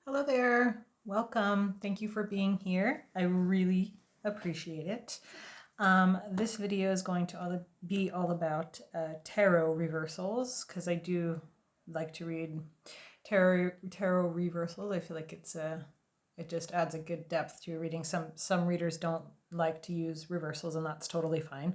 Hello there. Welcome. Thank you for being here. I really appreciate it. This video is going to be all about tarot reversals because I do like to read tarot reversals. I feel like it just adds a good depth to your reading. Some readers don't like to use reversals, and that's totally fine.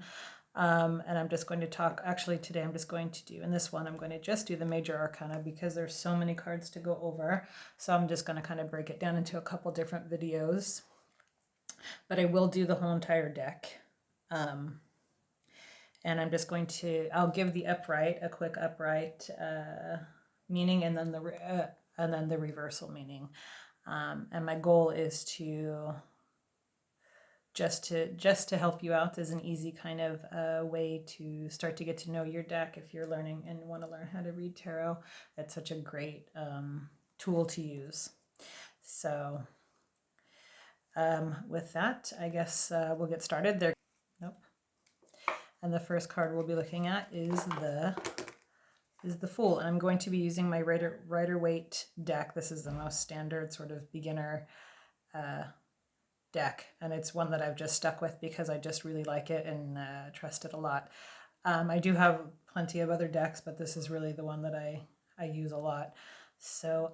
And I'm just going to talk, actually today I'm just going to do, in this one I'm going to just do the major arcana because there's so many cards to go over. So I'm just going to kind of break it down into a couple different videos. But I will do the whole entire deck. And I'm just going to, I'll give the upright, a quick upright meaning, and then the reversal meaning. And my goal is to just to help you out as an easy kind of way to start to get to know your deck if you're learning and want to learn how to read tarot. It's such a great tool to use. So with that, I guess we'll get started. Nope. And the first card we'll be looking at is the Fool. And I'm going to be using my Rider-Waite deck. This is the most standard sort of beginner deck, and it's one that I've just stuck with because I just really like it and trust it a lot. I do have plenty of other decks, but this is really the one that I use a lot. So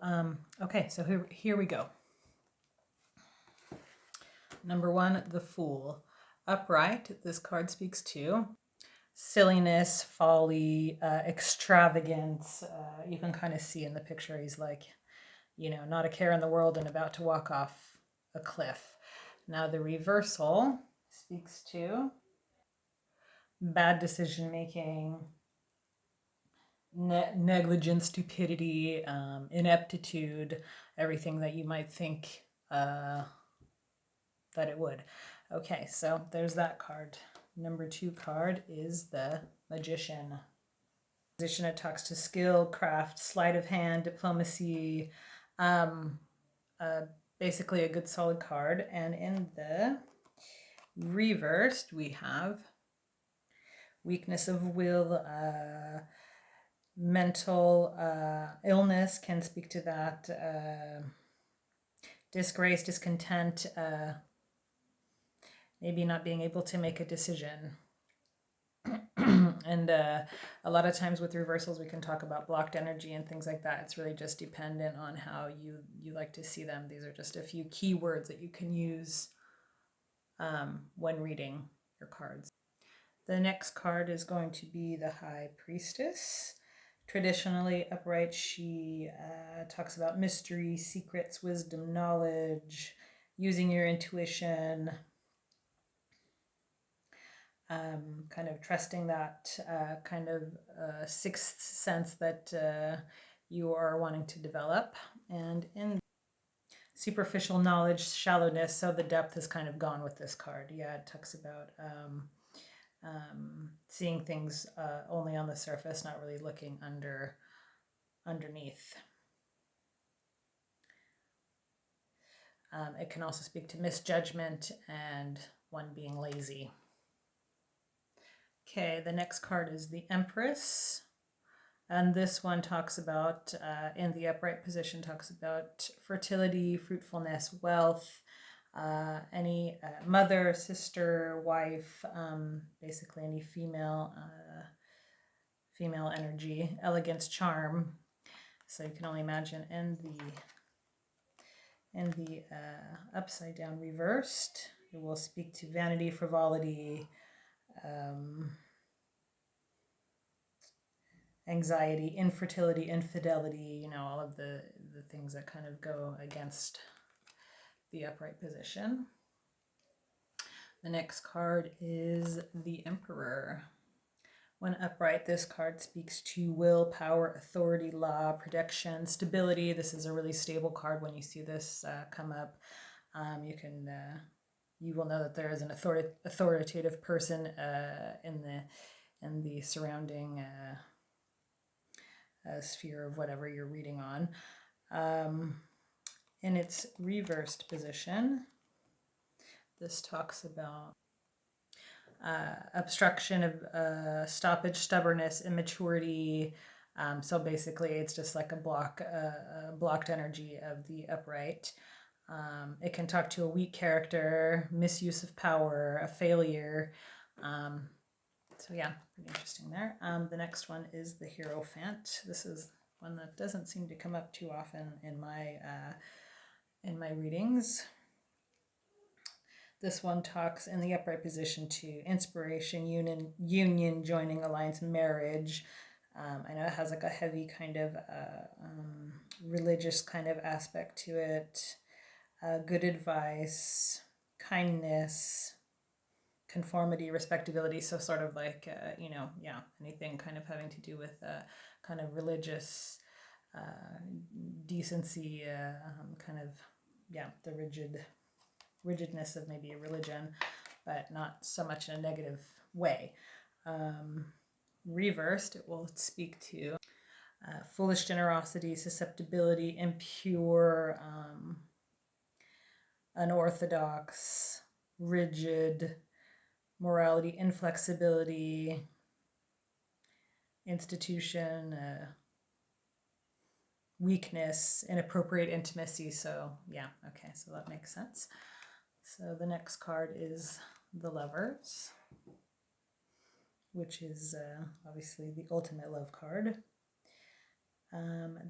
okay, so here we go. Number one, the Fool. Upright, this card speaks to silliness, folly, extravagance. You can kind of see in the picture he's like, not a care in the world and about to walk off a cliff. Now the reversal speaks to bad decision making, negligence, stupidity, ineptitude, everything that you might think that it would. Okay, so there's that card. Number two card is the Magician. Magician, it talks to skill, craft, sleight of hand, diplomacy, basically a good solid card. And in the reversed, we have weakness of will, mental illness can speak to that, disgrace, discontent, maybe not being able to make a decision. And a lot of times with reversals, we can talk about blocked energy and things like that. It's really just dependent on how you like to see them. These are just a few key words that you can use when reading your cards. The next card is going to be the High Priestess. Traditionally upright, she talks about mystery, secrets, wisdom, knowledge, using your intuition, kind of trusting that kind of sixth sense that you are wanting to develop. And in superficial knowledge, shallowness, so the depth is kind of gone with this card. Yeah, it talks about seeing things only on the surface, not really looking underneath. It can also speak to misjudgment and one being lazy. Okay, the next card is the Empress. And this one talks about, in the upright position, talks about fertility, fruitfulness, wealth, any mother, sister, wife, basically any female energy, elegance, charm. So you can only imagine in the upside down reversed, it will speak to vanity, frivolity, anxiety, infertility, infidelity, all of the things that kind of go against the upright position. The next card is the Emperor. When upright, this card speaks to will, power, authority, law, protection, stability. This is a really stable card. When you see this come up, you will know that there is an authoritative person in the surrounding sphere of whatever you're reading on. In its reversed position, this talks about obstruction of stoppage, stubbornness, immaturity, So basically it's just like a blocked energy of the upright. It can talk to a weak character, misuse of power, a failure. So yeah, pretty interesting there. The next one is the Hierophant. This is one that doesn't seem to come up too often in my readings. This one talks in the upright position to inspiration, union, joining, alliance, marriage. I know it has like a heavy kind of religious kind of aspect to it. Good advice, kindness, conformity, respectability. So sort of like, yeah, anything kind of having to do with kind of religious decency, kind of, yeah, the rigidness of maybe a religion, but not so much in a negative way. Reversed, it will speak to foolish generosity, susceptibility, impure, unorthodox, rigid, morality, inflexibility, institution, weakness, inappropriate intimacy. So yeah, okay, so that makes sense. So the next card is the Lovers, which is obviously the ultimate love card.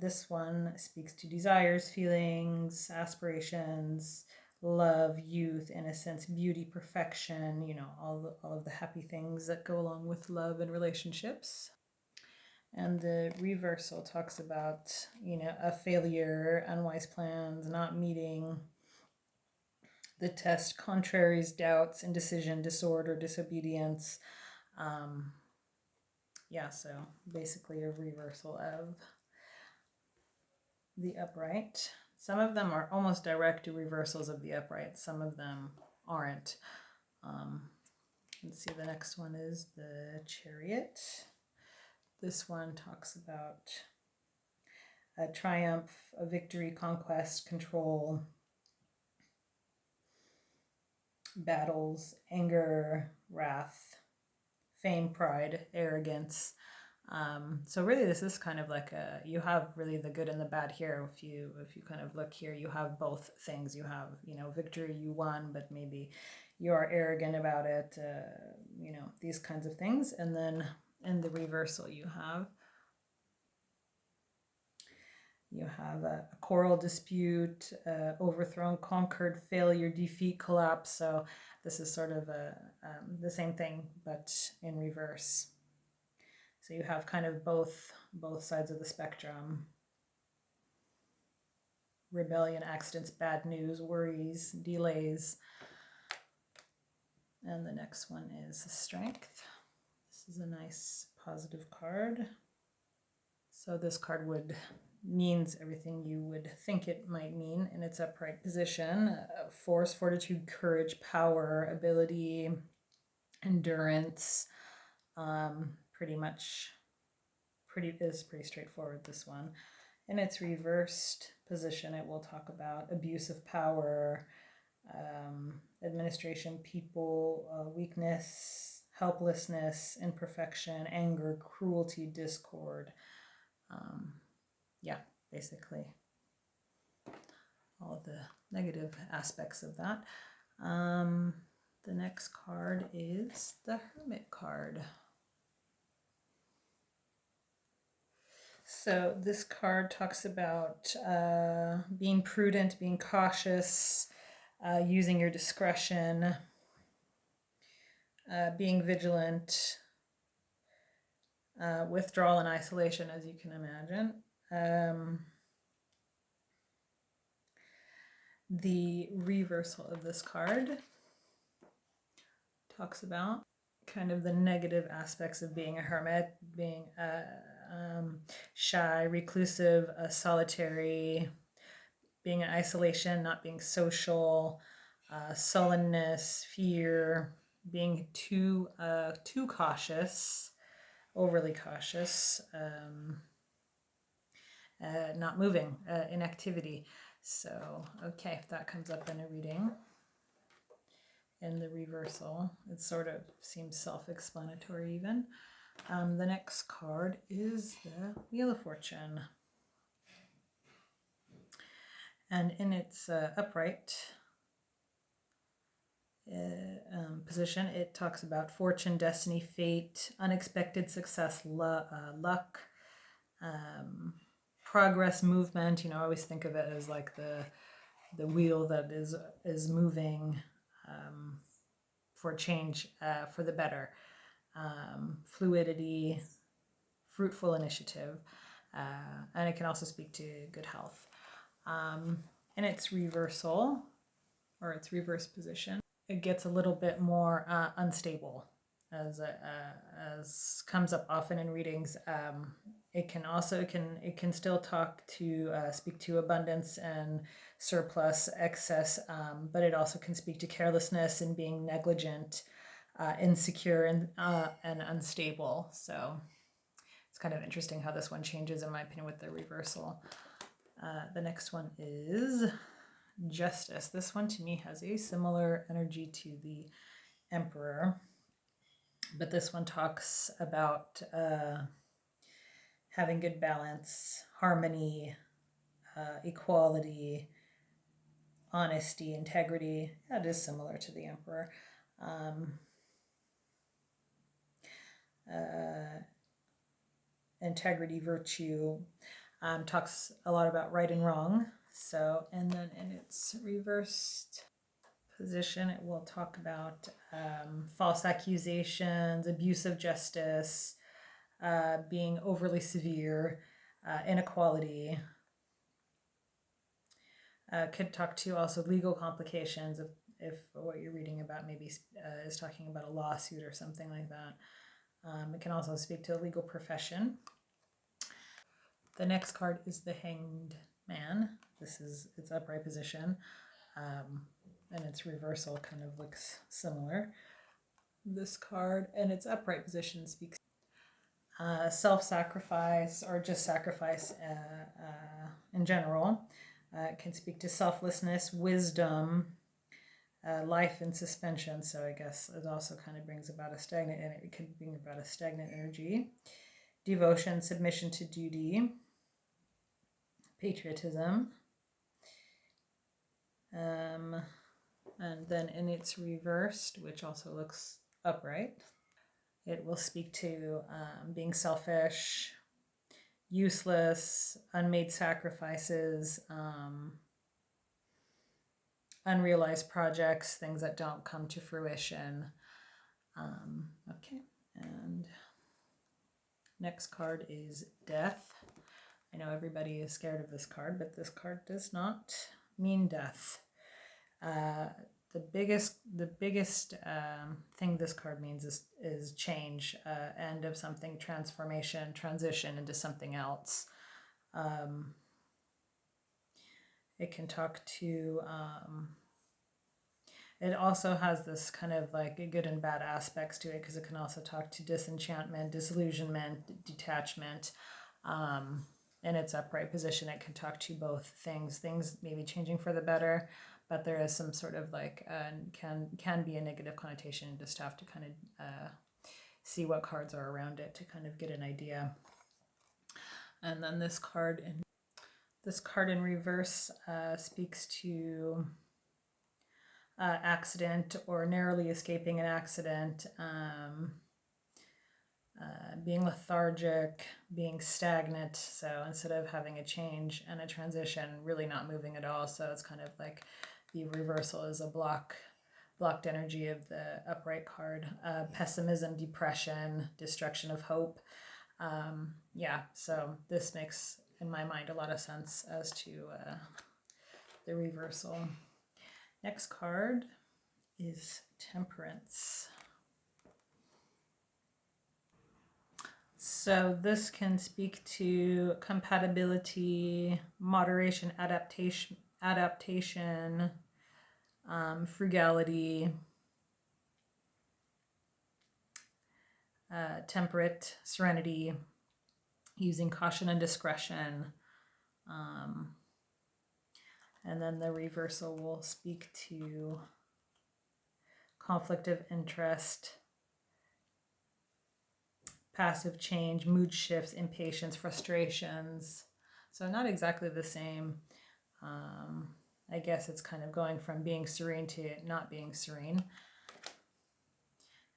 This one speaks to desires, feelings, aspirations, love, youth, innocence, beauty, perfection, all of the happy things that go along with love and relationships. And the reversal talks about, a failure, unwise plans, not meeting the test, contraries, doubts, indecision, disorder, disobedience. Yeah, so basically a reversal of the upright. Some of them are almost direct reversals of the upright. Some of them aren't. Let's see, the next one is the Chariot. This one talks about a triumph, a victory, conquest, control, battles, anger, wrath, fame, pride, arrogance. So really this is kind of like you have really the good and the bad here. If you kind of look here, you have both things. You have, victory, you won, but maybe you are arrogant about it, these kinds of things. And then in the reversal you have a quarrel, dispute, overthrown, conquered, failure, defeat, collapse. So this is sort of the same thing, but in reverse. So you have kind of both sides of the spectrum. Rebellion, accidents, bad news, worries, delays. And the next one is Strength. This is a nice positive card. So this card means everything you would think it might mean in its upright position. Force, fortitude, courage, power, ability, endurance. Is pretty straightforward, this one. In its reversed position, it will talk about abuse of power, administration, people, weakness, helplessness, imperfection, anger, cruelty, discord. Yeah, basically all of the negative aspects of that. The next card is the Hermit card. So this card talks about being prudent, being cautious, using your discretion, being vigilant, withdrawal and isolation, as you can imagine. The reversal of this card talks about kind of the negative aspects of being a hermit, being shy, reclusive, solitary, being in isolation, not being social, sullenness, fear, being too cautious, overly cautious, not moving, inactivity. So, okay, if that comes up in a reading. In the reversal, it sort of seems self-explanatory even. The next card is the Wheel of Fortune. And in its upright position, it talks about fortune, destiny, fate, unexpected success, luck, progress, movement. You know, I always think of it as like the wheel that is moving for change, for the better. Fluidity, fruitful initiative, and it can also speak to good health. In its reversal, or its reverse position, it gets a little bit more unstable, as comes up often in readings. It can still speak to abundance and surplus, excess, but it also can speak to carelessness and being negligent, insecure, and unstable. So it's kind of interesting how this one changes, in my opinion, with the reversal. The next one is Justice. This one to me has a similar energy to the Emperor, but this one talks about having good balance, harmony, equality, honesty, integrity. That is similar to the Emperor. Integrity, virtue, talks a lot about right and wrong. So, and then in its reversed position, it will talk about false accusations, abuse of justice, being overly severe, inequality. Could talk to also legal complications if what you're reading about maybe is talking about a lawsuit or something like that. It can also speak to the legal profession. The next card is the Hanged Man. This is its upright position, and its reversal kind of looks similar. This card and its upright position speaks self-sacrifice, or just sacrifice in general. It can speak to selflessness, wisdom, life in suspension. So I guess it also kind of brings about a stagnant, and it can bring about a stagnant energy. Devotion, submission to duty, patriotism. And then in its reversed, which also looks upright, it will speak to being selfish, useless, unmade sacrifices, unrealized projects, things that don't come to fruition. Okay, and next card is Death. I know everybody is scared of this card, but this card does not mean death. The biggest thing this card means is change, end of something, transformation, transition into something else. It can talk to, it also has this kind of like a good and bad aspects to it, because it can also talk to disenchantment, disillusionment, detachment. In its upright position, it can talk to both things maybe changing for the better, but there is some sort of like can be a negative connotation. You just have to kind of see what cards are around it to kind of get an idea. And then this card in reverse speaks to accident, or narrowly escaping an accident, being lethargic, being stagnant. So instead of having a change and a transition, really not moving at all. So it's kind of like the reversal is a blocked energy of the upright card. Pessimism, depression, destruction of hope. Yeah, so this makes, in my mind, a lot of sense as to the reversal. Next card is Temperance. So this can speak to compatibility, moderation, adaptation, frugality, temperate, serenity, using caution and discretion. And then the reversal will speak to conflict of interest, passive change, mood shifts, impatience, frustrations. So not exactly the same. I guess it's kind of going from being serene to not being serene.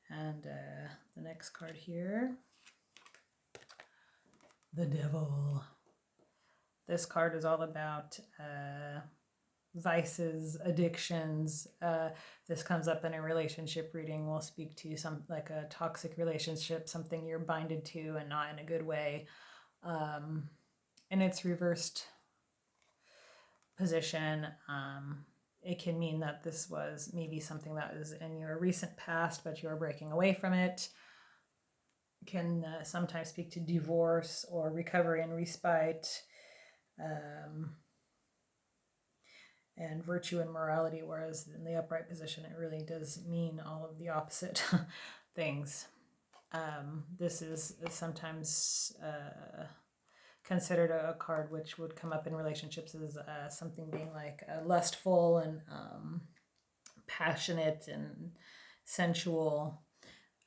And the next card here, the Devil. This card is all about vices, addictions. This comes up in a relationship reading. We'll speak to some like a toxic relationship, something you're binded to and not in a good way. In its reversed position, it can mean that this was maybe something that was in your recent past, but you're breaking away from it. It can sometimes speak to divorce or recovery and respite. And virtue and morality, whereas in the upright position it really does mean all of the opposite things. This is sometimes considered a card which would come up in relationships as something being like lustful and passionate and sensual,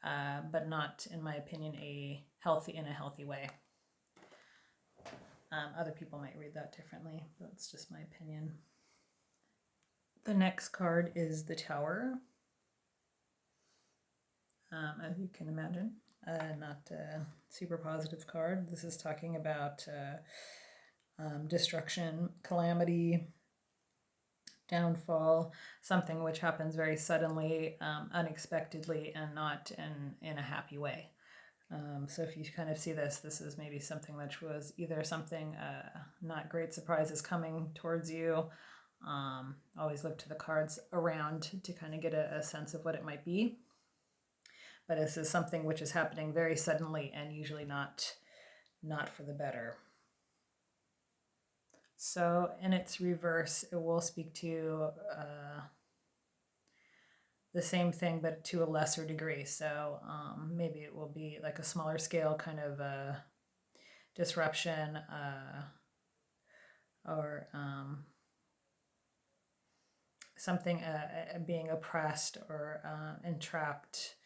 but not, in my opinion, in a healthy way. Other people might read that differently. That's just my opinion. The next card is the Tower. As you can imagine, not a super positive card. This is talking about destruction, calamity, downfall, something which happens very suddenly, unexpectedly, and not in a happy way. So if you kind of see this is maybe something which was either something not great surprises coming towards you. Always look to the cards around to kind of get a sense of what it might be. But this is something which is happening very suddenly and usually not for the better. So in its reverse, it will speak to the same thing, but to a lesser degree. So maybe it will be like a smaller scale kind of disruption or something being oppressed or entrapped,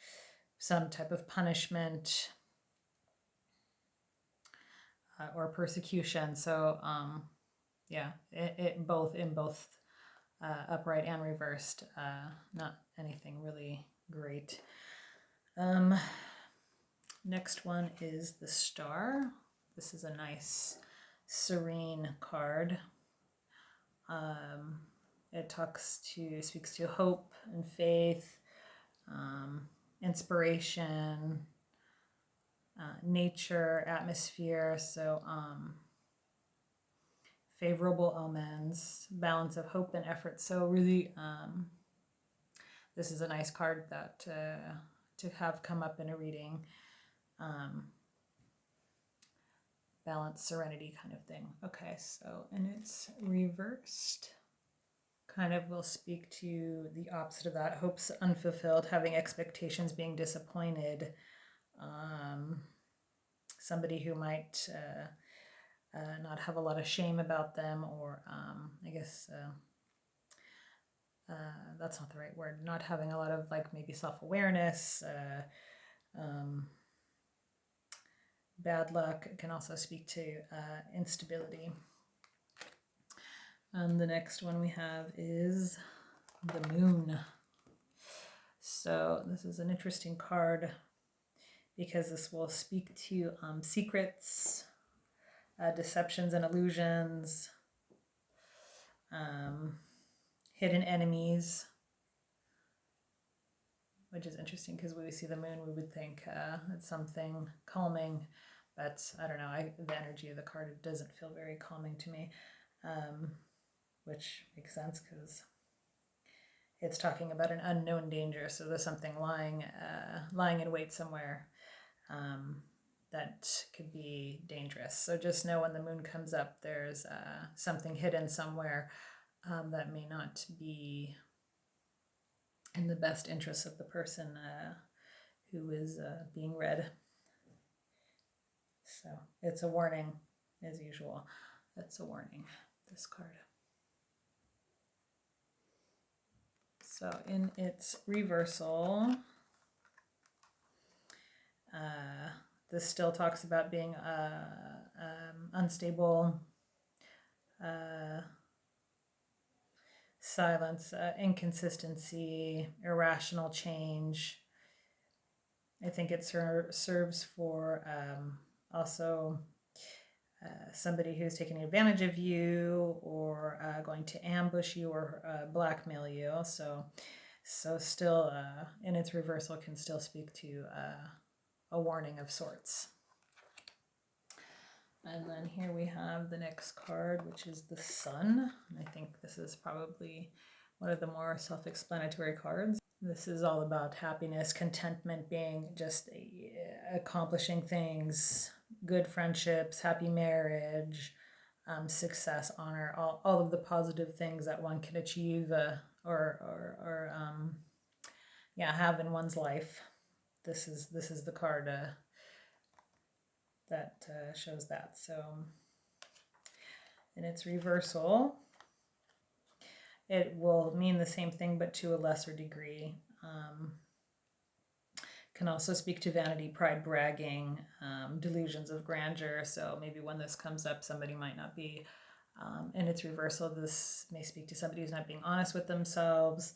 some type of punishment or persecution. So yeah, it both upright and reversed, not anything really great. Next one is the Star. This is a nice serene card. It speaks to hope and faith, inspiration, nature, atmosphere. So favorable omens, balance of hope and effort. So really, this is a nice card that to have come up in a reading. Balance, serenity kind of thing. Okay, so, and it's reversed. Kind of will speak to the opposite of that. Hopes unfulfilled, having expectations, being disappointed. Somebody who might not have a lot of shame about them, or I guess that's not the right word. Not having a lot of like maybe self-awareness. Bad luck. It can also speak to instability. And the next one we have is the Moon. So this is an interesting card because this will speak to secrets, deceptions and illusions, hidden enemies, which is interesting because when we see the moon, we would think it's something calming, but I don't know, the energy of the card doesn't feel very calming to me, which makes sense because it's talking about an unknown danger. So there's something lying in wait somewhere that could be dangerous. So just know when the moon comes up, there's something hidden somewhere that may not be in the best interests of the person who is being read. So it's a warning, as usual. That's a warning, this card. So in its reversal, this still talks about being unstable, silence, inconsistency, irrational change. I think it serves for also somebody who's taking advantage of you, or going to ambush you, or blackmail you. So still, in its reversal, can still speak to a warning of sorts. And then here we have the next card, which is the Sun. And I think this is probably one of the more self-explanatory cards. This is all about happiness, contentment, being just accomplishing things, good friendships, happy marriage, success, honor, all of the positive things that one can achieve or have in one's life. This is the card that shows that. So in its reversal, it will mean the same thing but to a lesser degree. Can also speak to vanity, pride, bragging, delusions of grandeur. So maybe when this comes up, somebody might not be, in its reversal, this may speak to somebody who's not being honest with themselves.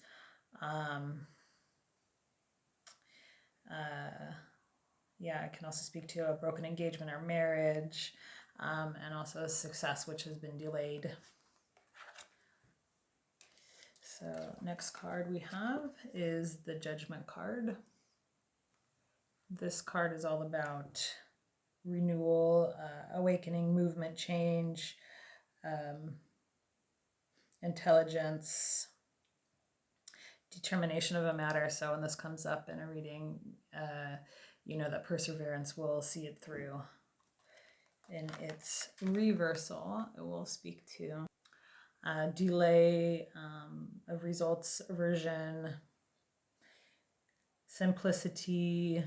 It can also speak to a broken engagement or marriage, and also success which has been delayed. So next card we have is the Judgment card. This card is all about renewal, awakening, movement, change, intelligence, determination of a matter. So when this comes up in a reading, you know that perseverance will see it through. In its reversal, it will speak to delay of results, aversion, simplicity,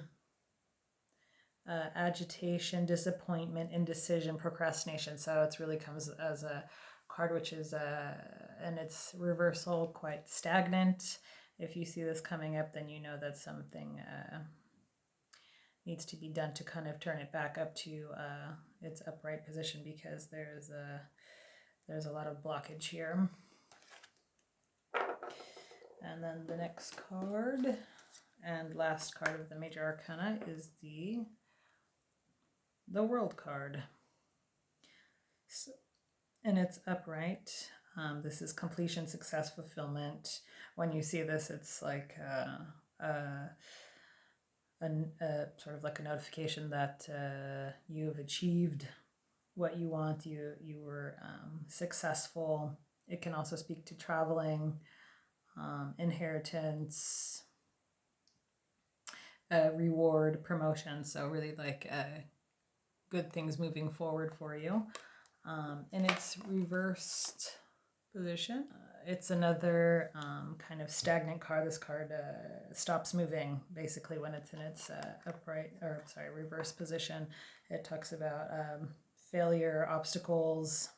agitation, disappointment, indecision, procrastination. So it really comes as a card which is in its reversal quite stagnant. If you see this coming up, then you know that something needs to be done to kind of turn it back up to its upright position, because there's a lot of blockage here. And then the next card and last card of the Major Arcana is the World card. So, and it's upright. This is completion, success, fulfillment. When you see this, it's like sort of like a notification that you've achieved what you want. You were successful. It can also speak to traveling, inheritance, reward, promotion. So really like good things moving forward for you. In its reversed position, it's another kind of stagnant card. This card stops moving basically when it's in its reverse position. It talks about failure, obstacles,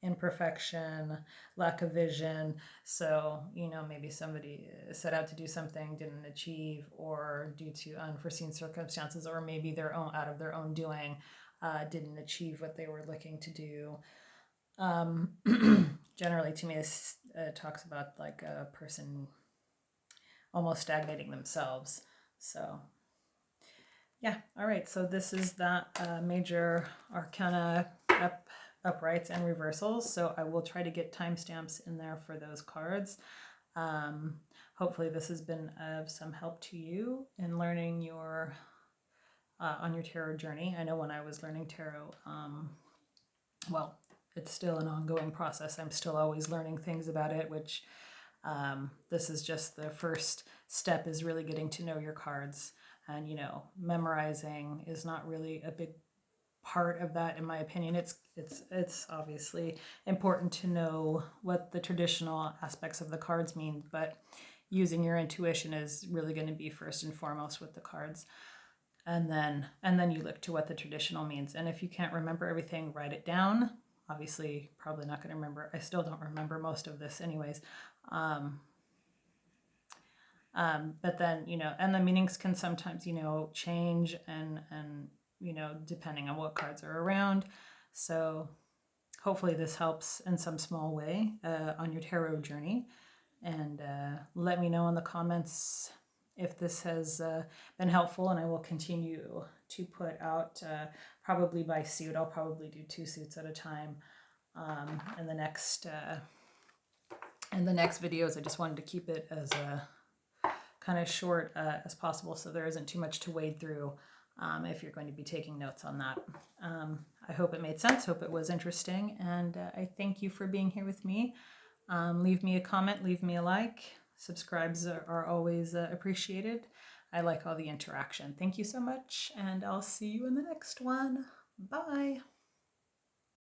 imperfection, lack of vision. So, you know, maybe somebody set out to do something, didn't achieve, or due to unforeseen circumstances, or maybe out of their own doing, didn't achieve what they were looking to do. Generally, to me, this talks about like a person almost stagnating themselves. So yeah, all right, so this is that Major Arcana uprights and reversals. So I will try to get timestamps in there for those cards. Hopefully this has been of some help to you in learning your on your tarot journey. I know when I was learning tarot, well, it's still an ongoing process. I'm still always learning things about it, which this is just the first step, is really getting to know your cards. And, you know, memorizing is not really a big part of that, in my opinion. It's obviously important to know what the traditional aspects of the cards mean, but using your intuition is really going to be first and foremost with the cards. And then you look to what the traditional means. And if you can't remember everything, write it down. Obviously, probably not going to remember. I still don't remember most of this anyways. But then, and the meanings can sometimes, change and, depending on what cards are around. So hopefully this helps in some small way on your tarot journey. And let me know in the comments if this has been helpful, and I will continue to put out probably by suit. I'll probably do 2 suits at a time in the next videos. I just wanted to keep it as kind of short as possible, so there isn't too much to wade through if you're going to be taking notes on that. I hope it made sense, hope it was interesting, and I thank you for being here with me. Leave me a comment, leave me a like. Subscribes are always appreciated. I like all the interaction. Thank you so much, and I'll see you in the next one. Bye.